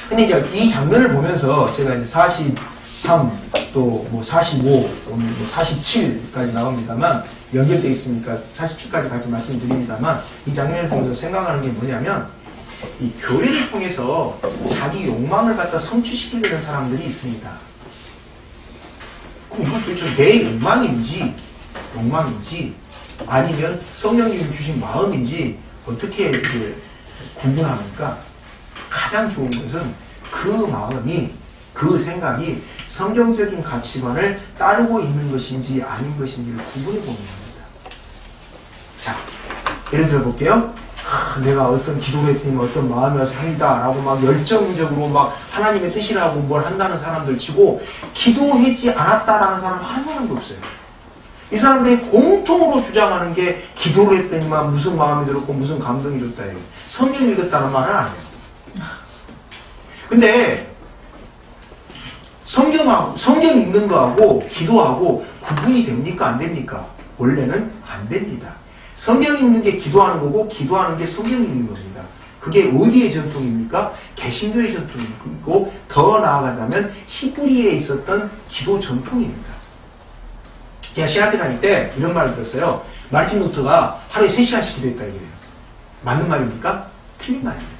근데 이제 이 장면을 보면서 제가 이제 43, 또 45, 오늘 47까지 나옵니다만 연결되어 있으니까 47까지 같이 말씀드립니다만 이 장면을 보면서 생각하는 게 뭐냐면 이 교회를 통해서 자기 욕망을 갖다 성취시키려는 사람들이 있습니다. 그럼 이건 도대체 내 욕망인지 아니면 성령님이 주신 마음인지 어떻게 이제 구분합니까? 가장 좋은 것은 그 마음이 그 생각이 성경적인 가치관을 따르고 있는 것인지 아닌 것인지를 구분해 보는 겁니다. 자, 예를 들어 볼게요. 내가 어떤 기도를 했더니 어떤 마음이라 사이다라고 막 열정적으로 막 하나님의 뜻이라고 뭘 한다는 사람들 치고 기도하지 않았다라는 사람 한 사람도 없어요. 이 사람들이 공통으로 주장하는 게 기도를 했더니만 무슨 마음이 들었고 무슨 감동이 들었다 해요. 성경 읽었다는 말은 안 해요. 근데 성경 읽는 거하고 기도하고 구분이 됩니까? 안 됩니까? 원래는 안 됩니다. 성경 읽는 게 기도하는 거고 기도하는 게 성경 읽는 겁니다. 그게 어디의 전통입니까? 개신교의 전통이고 더 나아가자면 히브리에 있었던 기도 전통입니다. 제가 신학교 다닐 때 이런 말을 들었어요. 마르틴 루터가 하루에 3시간씩 기도했다 이거예요. 맞는 말입니까? 틀린 말입니다.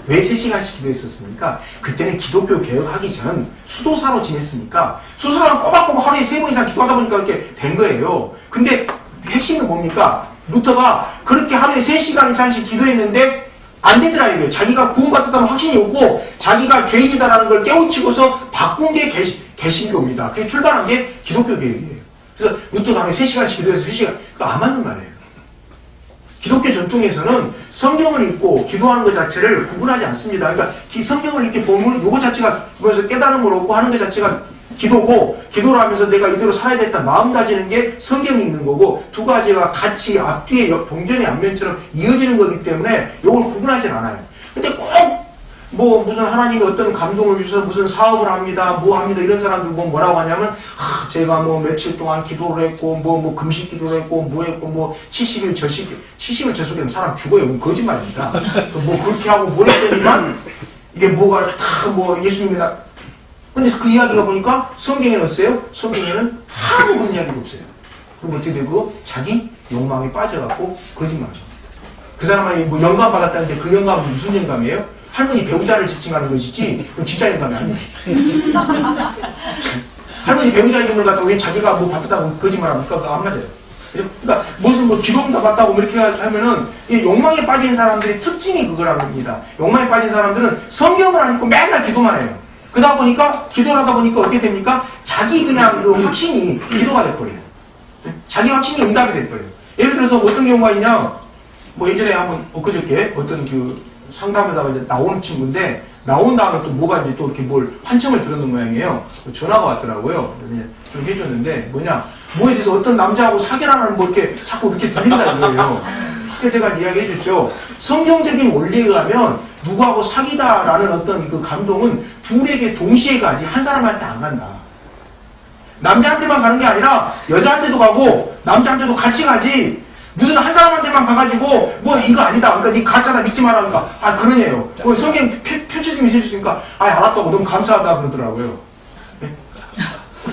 왜 3시간씩 기도했었습니까? 그때는 기독교 개혁하기 전 수도사로 지냈으니까 수도사는 꼬박꼬박 하루에 3번 이상 기도하다 보니까 이렇게 된 거예요. 근데 핵심은 뭡니까? 루터가 그렇게 하루에 3시간 이상씩 기도했는데 안 되더라 이거예요. 자기가 구원받았다는 확신이 없고 자기가 죄인이다라는 걸 깨우치고서 바꾼 게 개신교입니다. 그래서 출발한 게 기독교 개혁이에요. 그래서 루터가 하루에 3시간씩 기도해서 3시간 그거 안 맞는 말이에요. 기독교 전통에서는 성경을 읽고 기도하는 것 자체를 구분하지 않습니다. 그러니까 성경을 이렇게 보면 이거 자체가 그래서 깨달음을 얻고 하는 것 자체가 기도고 기도를 하면서 내가 이대로 살아야 되겠다 마음 가지는 게 성경 읽는 거고 두 가지가 같이 앞뒤에 동전의 앞면처럼 이어지는 거기 때문에 이걸 구분하진 않아요. 근데 꼭 뭐 무슨 하나님이 어떤 감동을 주셔서 무슨 사업을 합니다 뭐 합니다 이런 사람들 뭐라고 하냐면 제가 뭐 며칠 동안 기도를 했고 뭐 금식 기도를 했고 뭐 했고 뭐 70일 저속이면 사람 죽어요. 거짓말입니다. 뭐 그렇게 하고 뭐 했더니만 이게 뭐가 다 뭐 예수님이나 근데 그 이야기가 보니까 성경에는 없어요. 성경에는 하나도 그런 이야기가 없어요. 그럼 어떻게 되고 자기 욕망에 빠져갖고 거짓말합니다. 그 사람이 뭐 영감 받았다는데 그 영감은 무슨 영감이에요? 할머니 배우자를 지칭하는 것이지 그건 진짜 영감이 아니에요. 할머니 배우자 이름을 갖다가 왜 자기가 뭐 받았다고 거짓말합니까? 그거 안 맞아요. 그러니까 무슨 뭐 기도응답 받다고 뭐 이렇게 하면은 이 욕망에 빠진 사람들의 특징이 그거라는 겁니다. 욕망에 빠진 사람들은 성경을 안 읽고 맨날 기도만 해요. 그러다 보니까 기도를 하다 보니까 어떻게 됩니까? 자기 그냥 그 확신이 기도가 돼버려요. 자기 확신이 응답이 돼버려요. 예를 들어서 어떤 경우가 있냐? 뭐 예전에 한번 엊그저께 어떤 그 상담에다가 이제 나오는 친구인데 나온 다음에 또 뭐가 이제 또 이렇게 뭘 환청을 들었는 모양이에요. 전화가 왔더라고요. 좀 해줬는데 뭐냐? 뭐에 대해서 어떤 남자하고 사귀라는 뭐 이렇게 자꾸 그렇게 들린다 이거예요. 그래서 제가 이야기해줬죠. 성경적인 원리에 의하면 누구하고 사귀다라는 어떤 그 감동은 둘에게 동시에 가지 한 사람한테 안 간다. 남자한테만 가는 게 아니라 여자한테도 가고 남자한테도 같이 가지. 무슨 한 사람한테만 가가지고 뭐 이거 아니다. 그러니까 니 가짜다 믿지 마라. 그러니까 아 그러네요. 성경 표지좀 해주시니까 아 알았다고 너무 감사하다 그러더라고요. 네?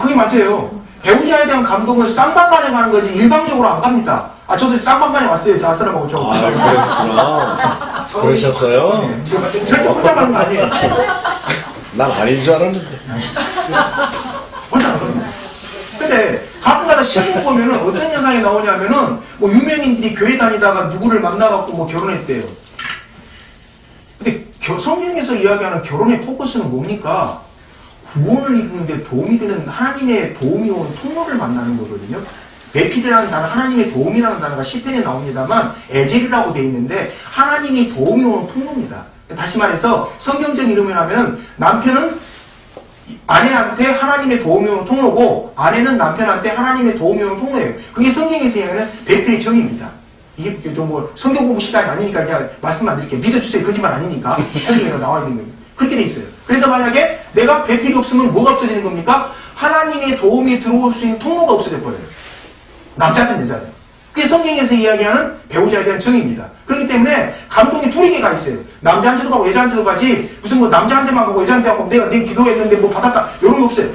그게 맞아요. 배우자에 대한 감동은 쌍방간에 가는 거지 일방적으로 안 갑니다. 아 저도 쌍방간에 왔어요. 저 아사람하고 저. 아 그랬구나. 그러셨어요? 네. 절대 혼자 가는 거 아니에요. 난 아닌 줄 알았는데. 혼자 가는 거예요. 근데 가끔가다 시험 보면은 어떤 현상이 나오냐면은 뭐 유명인들이 교회 다니다가 누구를 만나갖고 뭐 결혼했대요. 근데 성경에서 이야기하는 결혼의 포커스는 뭡니까? 구원을 이루는데 도움이 되는 하나님의 도움이 오는 통로를 만나는 거거든요. 베피드라는 단어, 하나님의 도움이라는 단어가 시편에 나옵니다만 에젤이라고 되어 있는데 하나님이 도움이 오는 통로입니다. 다시 말해서 성경적 이름을 하면 남편은 아내한테 하나님의 도움이 오는 통로고 아내는 남편한테 하나님의 도움이 오는 통로예요. 그게 성경에서 얘기하는 베풀의 정의입니다. 이게 좀 뭐 성경 공부 시간이 아니니까 그냥 말씀 안 드릴게요. 믿어주세요. 거짓말 아니니까 성경에 나와 있는 거예요. 그렇게 돼 있어요. 그래서 만약에 내가 베풀이 없으면 뭐가 없어지는 겁니까? 하나님의 도움이 들어올 수 있는 통로가 없어져 버려요. 남자든 여자든. 그게 성경에서 이야기하는 배우자에 대한 정의입니다. 그렇기 때문에 감동이 둘에게 가 있어요. 남자한테도 가고 여자한테도 가지 무슨 뭐 남자한테만 가고 여자한테 가고 내가 기도했는데 뭐 받았다 이런 거 없어요.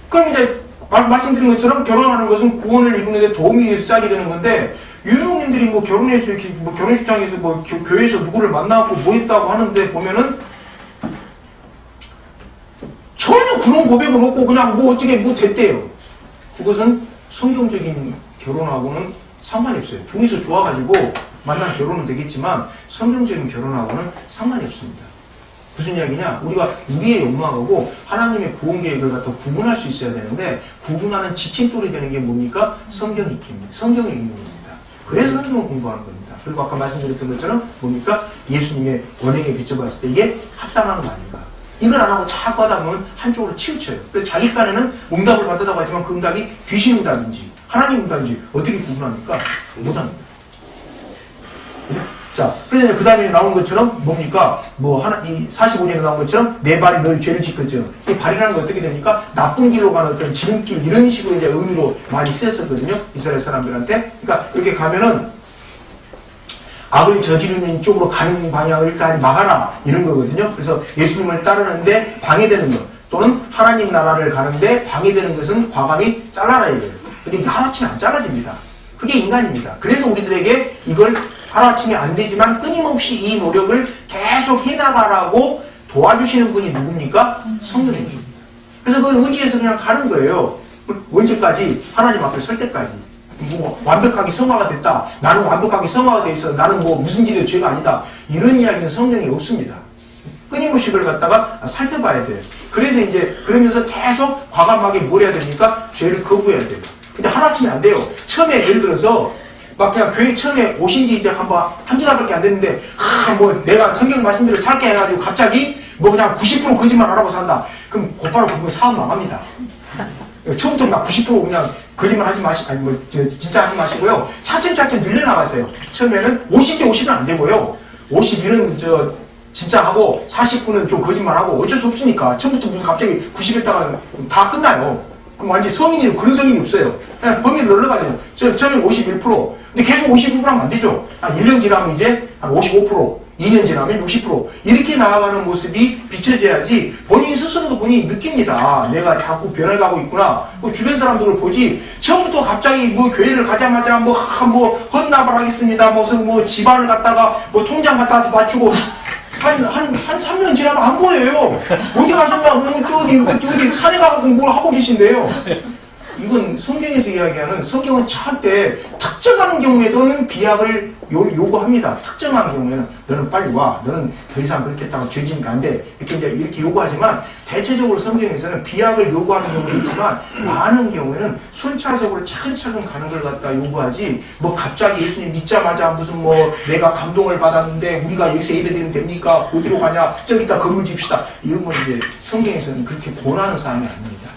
그럼 이제 말씀드린 것처럼 결혼하는 것은 구원을 이루는데 도움이 돼서 짝이 되는 건데 유명인들이 뭐 결혼해서 이렇게 뭐 결혼식장에서 뭐 교회에서 누구를 만나고 뭐 했다고 하는데 보면은 전혀 그런 고백은 없고 그냥 뭐 어떻게 뭐 됐대요. 그것은 성경적인 결혼하고는 상관이 없어요. 둘이서 좋아가지고 만나면 결혼은 되겠지만 성경적인 결혼하고는 상관이 없습니다. 무슨 이야기냐? 우리가 우리의 욕망하고 하나님의 구원 계획을 갖다 구분할 수 있어야 되는데 구분하는 지침돌이 되는 게 뭡니까? 성경 읽기입니다. 성경을 읽는 겁니다. 그래서 성경을 공부하는 겁니다. 그리고 아까 말씀드렸던 것처럼 뭡니까? 예수님의 원행에 비춰봤을 때 이게 합당한 거 아닌가. 이걸 안 하고 자꾸 하다 보면 한쪽으로 치우쳐요. 그래서 자기 간에는 응답을 받았다고 하지만 그 응답이 귀신 응답인지 하나님 응답인지 어떻게 구분합니까? 못합니다. 자, 그래서 그 다음에 나온 것처럼 뭡니까? 이 45년에 나온 것처럼 내 발이 널 죄를 짓겠죠. 이 발이라는 건 어떻게 됩니까? 나쁜 길로 가는 어떤 지름길 이런 식으로 이제 의미로 많이 쓰였었거든요. 이스라엘 사람들한테. 그러니까 이렇게 가면은 악을 저지르는 쪽으로 가는 방향을 일단 막아라 이런 거거든요. 그래서 예수님을 따르는데 방해되는 것 또는 하나님 나라를 가는데 방해되는 것은 과감히 잘라라 이거예요. 근데 이게 하루아침에 안 잘라집니다. 그게 인간입니다. 그래서 우리들에게 이걸 하루아침에 안 되지만 끊임없이 이 노력을 계속 해나가라고 도와주시는 분이 누굽니까? 성령입니다. 그래서 그 의지에서 그냥 가는 거예요. 언제까지? 하나님 앞에 설 때까지. 완벽하게 성화가 됐다. 나는 완벽하게 성화가 돼 있어. 나는 무슨 일의 죄가 아니다. 이런 이야기는 성경에 없습니다. 끊임없이 그걸 갖다가 살펴봐야 돼요. 그래서 이제 그러면서 계속 과감하게 뭘 해야 됩니까? 죄를 거부해야 돼요. 근데 하루아침에 안 돼요. 처음에 예를 들어서 막 그냥 교회 처음에 오신 지 이제 한두 달밖에 안 됐는데 내가 성경 말씀대로 살게 해가지고 갑자기 그냥 90% 거짓말 안 하고 산다. 그럼 곧바로 그거 사업 망합니다. 처음부터 막 90% 그냥 거짓말 하지 진짜 하지 마시고요. 차츰차츰 늘려나가세요. 처음에는 50대 50은 안 되고요. 51은 진짜 하고 49는 좀 거짓말하고 어쩔 수 없으니까 처음부터 무슨 갑자기 90했다가 다 끝나요. 그럼 완전히 성인이 그런 성인이 없어요. 그냥 범위를 늘려가죠. 처음에 51%. 근데 계속 51% 하면 안 되죠. 한 1년 지나면 이제 한 55%, 2년 지나면 60% 이렇게 나아가는 모습이 비춰져야지 본인 스스로도 본인이 느낍니다. 내가 자꾸 변해가고 있구나. 주변 사람들을 보지 처음부터 갑자기 교회를 가자마자 헌납을 하겠습니다. 무슨 집안을 갖다가 통장 갖다 맞추고 한 3년 지나면 안 보여요. 어디 가셨나? 저기 산에 가서 뭘 하고 계신데요. 이건 성경에서 이야기하는 성경은 절대 특정한 경우에도는 비약을 요구합니다. 특정한 경우에는 너는 빨리 와. 너는 더 이상 그렇게 했다가 죄지니까 안 돼. 이렇게 요구하지만 대체적으로 성경에서는 비약을 요구하는 경우도 있지만 많은 경우에는 순차적으로 차근차근 가는 걸 갖다 요구하지 갑자기 예수님 믿자마자 무슨 내가 감동을 받았는데 우리가 여기서 예배드리면 됩니까? 어디로 가냐? 저기다 건물 집시다. 이런 건 이제 성경에서는 그렇게 권하는 사항이 아닙니다.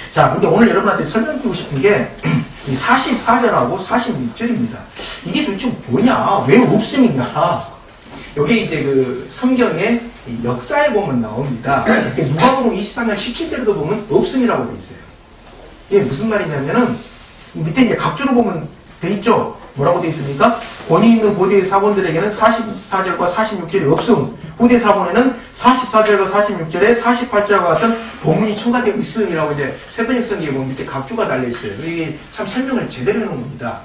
자, 근데 오늘 여러분한테 설명드리고 싶은 게 44절하고 46절입니다. 이게 도대체 뭐냐? 왜 없음인가? 여기 이제 그 성경의 역사에 보면 나옵니다. 누가복음 23장 17절에도 보면 없음이라고 돼 있어요. 이게 무슨 말이냐면은 밑에 이제 각주로 보면 돼 있죠? 뭐라고 돼 있습니까? 권위 있는 고대 사본들에게는 44절과 46절이 없음. 후대 사본에는 44절과 46절에 48절과 같은 본문이 첨가되어 있음이라고 이제 세번역성기에 보면 밑에 각주가 달려있어요. 이게 참 설명을 제대로 해놓은 겁니다.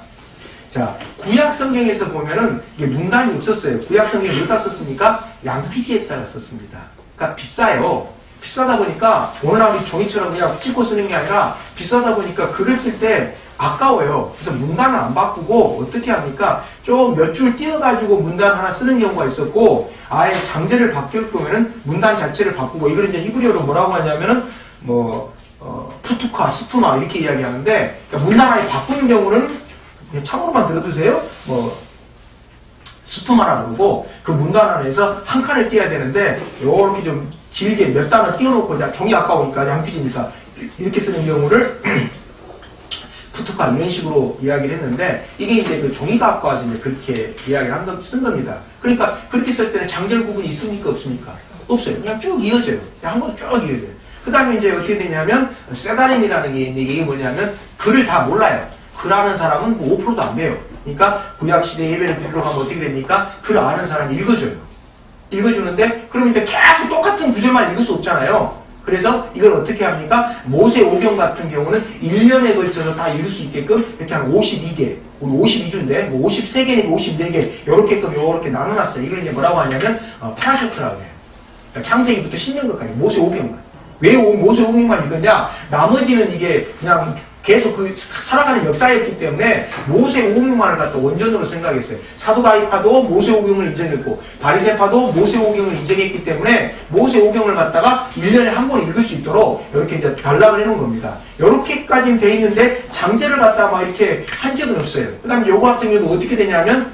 자, 구약 성경에서 보면은 이게 문단이 없었어요. 구약 성경에 어디다 썼습니까? 양피지에다가 썼습니다. 그러니까 비싸요. 비싸다 보니까 오늘날 우리 종이처럼 그냥 찍고 쓰는 게 아니라 비싸다 보니까 글을 쓸 때 아까워요. 그래서 문단을 안 바꾸고 어떻게 합니까? 좀 몇 줄 띄어가지고 문단 하나 쓰는 경우가 있었고 아예 장제를 바뀔 거면은 문단 자체를 바꾸고 이걸 이제 히브리어로 뭐라고 하냐면은 푸투카, 스투마 이렇게 이야기하는데 그러니까 문단 아예 바꾸는 경우는 그냥 참고로만 들어두세요. 스투마라 그러고 그 문단 안에서 한 칸을 띄어야 되는데 요렇게 좀 길게 몇 단을 띄워놓고 그냥 종이 아까우니까 양피지니까 이렇게 쓰는 경우를 푸투카 이런 식으로 이야기를 했는데 이게 이제 그 종이가 아까워서 이제 그렇게 이야기를 쓴 겁니다. 그러니까 그렇게 쓸 때는 장절 구분이 있습니까 없습니까? 없어요. 그냥 쭉 이어져요. 그냥 한 번에 쭉 이어져요. 그 다음에 이제 어떻게 되냐면 세다린이라는 게 있는데 이게 뭐냐면 글을 다 몰라요. 글 아는 사람은 5%도 안 돼요. 그러니까 구약시대 예배를 드리러 가면 어떻게 됩니까? 글 아는 사람이 읽어줘요. 읽어주는데 그럼 이제 계속 똑같은 구절만 읽을 수 없잖아요. 그래서 이걸 어떻게 합니까? 모세오경 같은 경우는 1년에 걸쳐서 다 읽을 수 있게끔 이렇게 한 52개, 우리 52주인데 53개니까 54개 요렇게 나눠놨어요. 이걸 이제 뭐라고 하냐면 파라쇼트라고 해요. 그러니까 창세기부터 신명기까지 모세오경만. 왜 모세오경만 읽었냐? 나머지는 이게 그냥 계속 그 살아가는 역사였기 때문에 모세오경만을 갖다 원전으로 생각했어요. 사도다이파도 모세오경을 인정했고 바리새파도 모세오경을 인정했기 때문에 모세오경을 갖다가 1년에 한 번 읽을 수 있도록 이렇게 이제 단락을 해놓은 겁니다. 이렇게까지는 돼 있는데 장제를 갖다 막 이렇게 한 적은 없어요. 그 다음에 요거 같은 경우는 어떻게 되냐면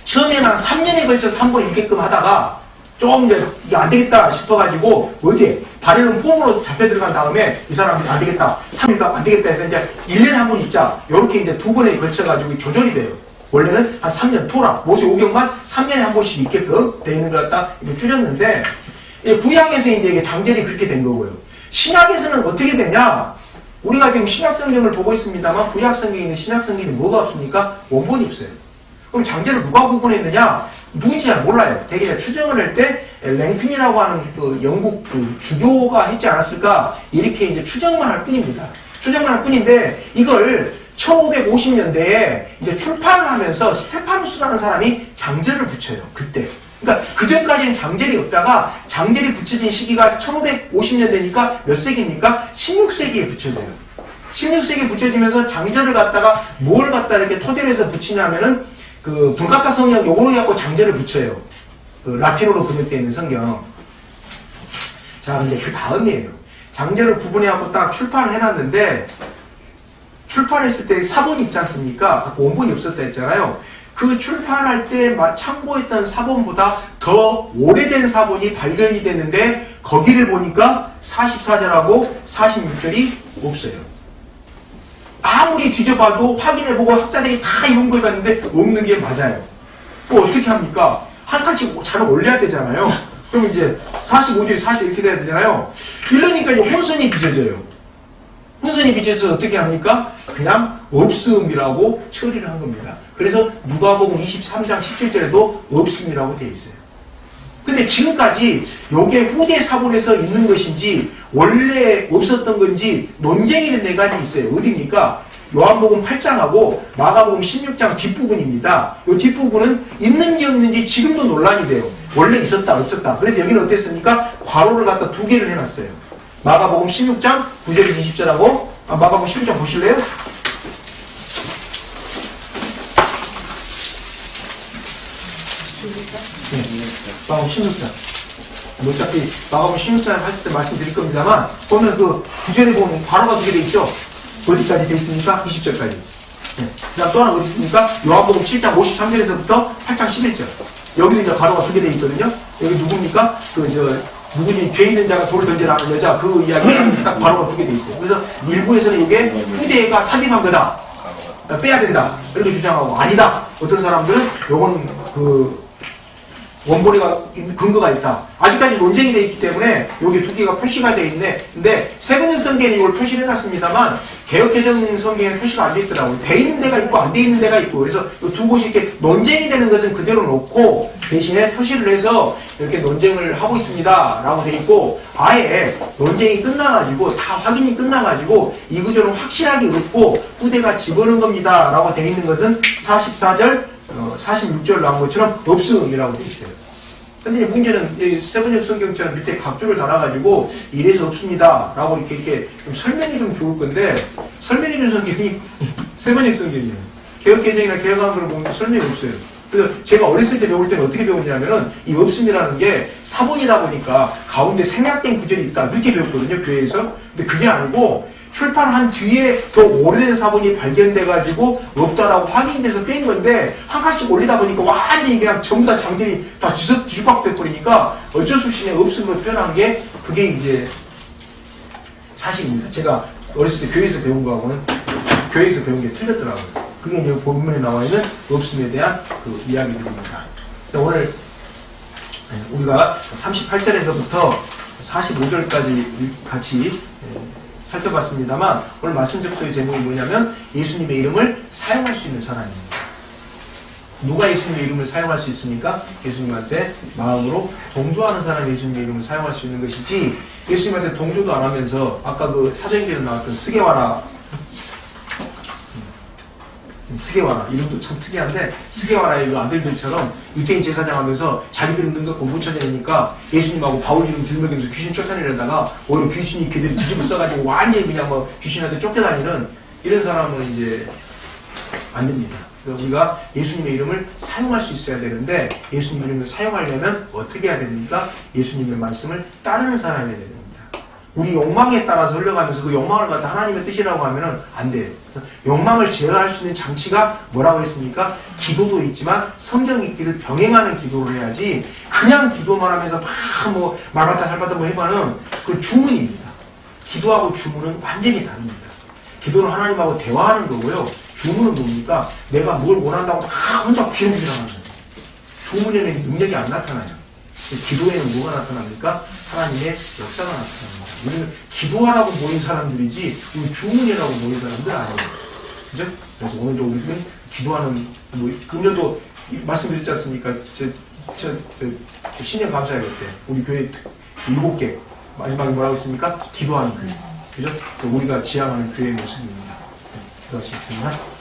처음에는 한 3년에 걸쳐서 한 번 읽게끔 하다가 좀 이제 이게 안 되겠다 싶어가지고 어디에 발열은 폼으로 잡혀 들어간 다음에 이 사람이 안 되겠다 3일간 안 되겠다 해서 이제 1년에 한 번 읽자 이렇게 이제 2번에 걸쳐가지고 조절이 돼요. 원래는 한 3년 토라 모세오경만 3년에 한 번씩 읽게끔 돼 있는 걸 갖다 이렇게 줄였는데 구약에서 이제 이게 장절이 그렇게 된 거고요. 신약에서는 어떻게 되냐? 우리가 지금 신약 성경을 보고 있습니다만 구약 성경에 있는 신약 성경이 뭐가 없습니까? 원본이 없어요. 그럼 장제를 누가 구분했느냐? 누군지 잘 몰라요. 대개 추정을 할 때 랭튼이라고 하는 그 영국 그 주교가 했지 않았을까? 이렇게 이제 추정만 할 뿐입니다. 추정만 할 뿐인데 이걸 1550년대에 이제 출판을 하면서 스테파누스라는 사람이 장제를 붙여요. 그때. 그러니까 그 전까지는 장제이 없다가 장제이 붙여진 시기가 1550년대니까 몇 세기입니까? 16세기에 붙여져요. 16세기에 붙여지면서 장제를 갖다가 뭘 갖다 이렇게 토대로 해서 붙이냐면은 그 분가타 성경 요거로 갖고 장제를 붙여요. 그 라틴어로 번역되어 있는 성경. 자, 근데 그 다음이에요. 장제를 구분해갖고 딱 출판을 해놨는데 출판했을 때 사본이 있지 않습니까? 아까 원본이 없었다 했잖아요. 그 출판할 때 참고했던 사본보다 더 오래된 사본이 발견이 됐는데 거기를 보니까 44절하고 46절이 없어요. 아무리 뒤져봐도 확인해보고 학자들이 다 이런 걸 봤는데 없는 게 맞아요. 그럼 어떻게 합니까? 한 칸씩 잘 올려야 되잖아요. 그럼 이제 45절이 40 이렇게 돼야 되잖아요. 이러니까 이제 혼선이 빚어져요. 혼선이 빚어서 어떻게 합니까? 그냥 없음이라고 처리를 한 겁니다. 그래서 누가복음 23장 17절에도 없음이라고 되어 있어요. 근데 지금까지 이게 후대 사본에서 있는 것인지 원래 없었던 건지 논쟁이 된 네 가지 있어요. 어디입니까? 요한복음 8장하고 마가복음 16장 뒷부분입니다. 이 뒷부분은 있는지 없는지 지금도 논란이 돼요. 원래 있었다 없었다. 그래서 여기는 어땠습니까? 괄호를 갖다 2개를 해놨어요. 마가복음 16장 9절에서 20절하고 마가복음 16장 보실래요? 네, 마가복음 16장. 어차피 마가복음 16장 했을 때 말씀드릴 겁니다만 보면 그 9절에 보면 괄호가 2개 돼 있죠? 어디까지 돼 있습니까? 20절까지. 네. 그 다음 또 하나 어디 있습니까? 요한복음 7장 53절에서부터 8장 11절. 여기도 이제 괄호가 2개 돼 있거든요. 여기 누굽니까? 누구니 죄 있는 자가 돌을 던지라는 여자 그 이야기가 딱 괄호가 2개 돼 있어요. 그래서 일부에서는 이게 후대가 삽입한 거다. 빼야 된다. 이렇게 주장하고 아니다. 어떤 사람들은 요건 그 원본이가 근거가 있다. 아직까지 논쟁이 되어 있기 때문에 여기 2개가 표시가 되어 있네. 근데 세븐역 성경에 이걸 표시를 해놨습니다만 개혁개정 성경에 표시가 안 되어 있더라고요. 돼 있는 데가 있고 안 돼 있는 데가 있고 그래서 이 두 곳이 이렇게 논쟁이 되는 것은 그대로 놓고 대신에 표시를 해서 이렇게 논쟁을 하고 있습니다. 라고 되어 있고 아예 논쟁이 끝나가지고 다 확인이 끝나가지고 이 구조는 확실하게 없고 후대가 집어넣은 겁니다. 라고 되어 있는 것은 44절 46절 나온 것처럼 없음이라고 되어 있어요. 근데 문제는 세븐역 성경처럼 밑에 각주를 달아가지고 이래서 없습니다. 라고 이렇게 좀 설명이 좀 좋을 건데 설명해 준 성경이 세븐역 성경이에요. 개혁개정이나 개혁한 걸 보면 설명이 없어요. 그래서 제가 어렸을 때 배울 때는 어떻게 배웠냐면은 이 없음이라는 게 사본이다 보니까 가운데 생략된 구절이 있다. 이렇게 배웠거든요. 교회에서. 근데 그게 아니고 출판한 뒤에 더 오래된 사본이 발견돼가지고 없다라고 확인돼서 뺀 건데 한 칸씩 올리다 보니까 완전히 그냥 전부 다 장들이 다 뒤죽박죽 돼버리니까 어쩔 수 없이 없음으로 표현한 게 그게 이제 사실입니다. 제가 어렸을 때 교회에서 배운 거하고는 교회에서 배운 게 틀렸더라고요. 그게 이제 본문에 나와 있는 없음에 대한 그 이야기들입니다. 오늘 우리가 38절에서부터 45절까지 같이 살펴봤습니다만 오늘 말씀 접속의 제목이 뭐냐면 예수님의 이름을 사용할 수 있는 사람입니다. 누가 예수님의 이름을 사용할 수 있습니까? 예수님한테 마음으로 동조하는 사람이 예수님의 이름을 사용할 수 있는 것이지 예수님한테 동조도 안 하면서 아까 그 사도행전에 나왔던 스게와라 스게와라 이름도 참 특이한데 스게와라의 그 아들들처럼 유태인 제사장 하면서 자기들 있는 거 못 찾아내니까 예수님하고 바울 이름 들먹이면서 귀신 쫓아내려다가 오히려 귀신이 그들이 뒤집어 써가지고 완전히 그냥 뭐 귀신한테 쫓겨다니는 이런 사람은 이제 안 됩니다. 그래서 우리가 예수님의 이름을 사용할 수 있어야 되는데 예수님 이름을 사용하려면 어떻게 해야 됩니까? 예수님의 말씀을 따르는 사람이 돼야 됩니다. 우리 욕망에 따라서 흘러가면서 그 욕망을 갖다 하나님의 뜻이라고 하면은 안 돼요. 욕망을 제어할 수 있는 장치가 뭐라고 했습니까? 기도도 있지만 성경 읽기를 병행하는 기도를 해야지 그냥 기도만 하면서 막 뭐 말받다 살받다 뭐 해봐는 그 주문입니다. 기도하고 주문은 완전히 다릅니다. 기도는 하나님하고 대화하는 거고요. 주문은 뭡니까? 내가 뭘 원한다고 막 혼자 귀렁귀렁하는 거예요. 주문에는 능력이 안 나타나요. 기도에는 뭐가 나타납니까? 하나님의 역사가 나타납니다. 우리는 기도하라고 모인 사람들이지 우리 주문이라고 모인 사람들 아니에요. 그죠? 그래서 오늘도 우리는 기도하는 뭐 금년도 말씀드렸지 않습니까? 신년 감사회 때 우리 교회 7개 마지막에 뭐라고 했습니까? 기도하는 교회. 그죠? 우리가 지향하는 교회의 모습입니다. 기도하시겠습니다.